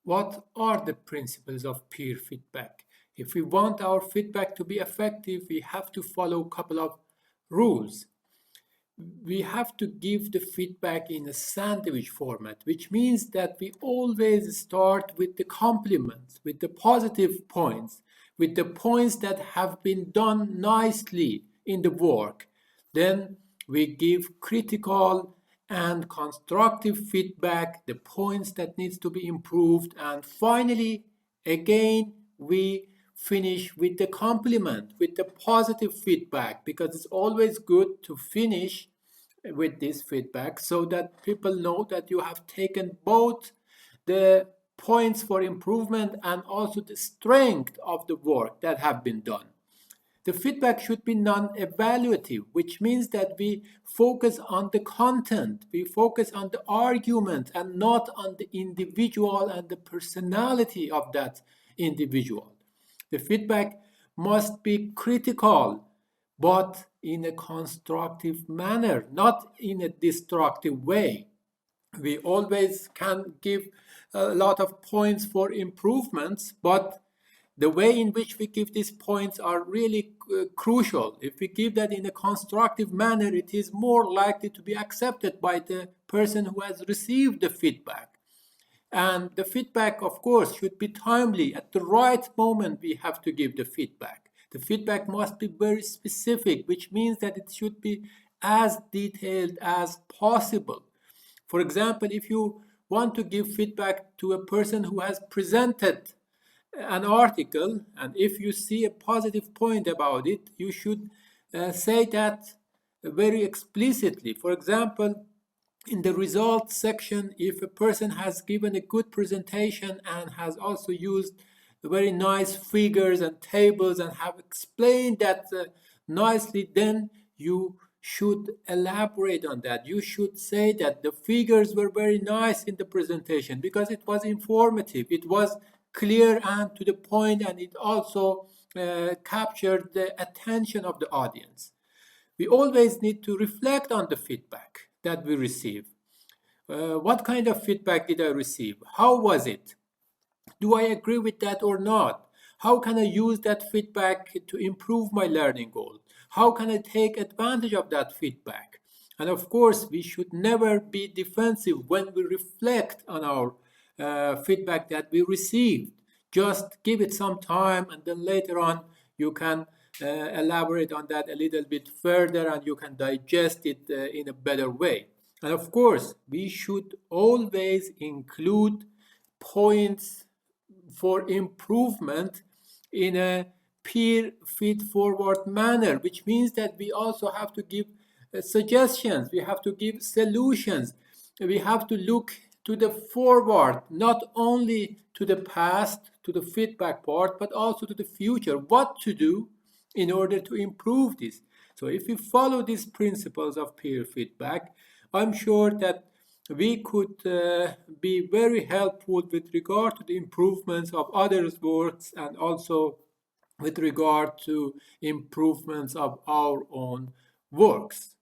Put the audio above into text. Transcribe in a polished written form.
What are the principles of peer feedback? If we want our feedback to be effective, we have to follow a couple of rules. We have to give the feedback in a sandwich format, which means that we always start with the compliments, with the positive points, with the points that have been done nicely in the work. Then we give critical and constructive feedback, the points that needs to be improved, and finally, again, we finish with the compliment, with the positive feedback, because it's always good to finish with this feedback so that people know that you have taken both the points for improvement and also the strength of the work that have been done. The feedback should be non-evaluative, which means that we focus on the content, we focus on the argument and not on the individual and the personality of that individual. The feedback must be critical, but in a constructive manner, not in a destructive way. We always can give a lot of points for improvements, but the way in which we give these points are really crucial. If we give that in a constructive manner, it is more likely to be accepted by the person who has received the feedback. And the feedback, of course, should be timely. At the right moment, we have to give the feedback. The feedback must be very specific, which means that it should be as detailed as possible. For example, if you want to give feedback to a person who has presented an article, and if you see a positive point about it, you should say that very explicitly. For example, in the results section, if a person has given a good presentation and has also used very nice figures and tables and have explained that nicely, then you should elaborate on that. You should say that the figures were very nice in the presentation because it was informative, it was clear and to the point, and it also captured the attention of the audience. We always need to reflect on the feedback that we receive. What kind of feedback did I receive? How was it? Do I agree with that or not? How can I use that feedback to improve my learning goal? How can I take advantage of that feedback? And of course, we should never be defensive when we reflect on our feedback that we received. Just give it some time, and then later on you can elaborate on that a little bit further and you can digest it in a better way. And of course, we should always include points for improvement in a peer feed-forward manner, which means that we also have to give suggestions, we have to give solutions, we have to look to the forward, not only to the past, to the feedback part, but also to the future, what to do in order to improve this. So if we follow these principles of peer feedback, I'm sure that we could be very helpful with regard to the improvements of others' works and also with regard to improvements of our own works.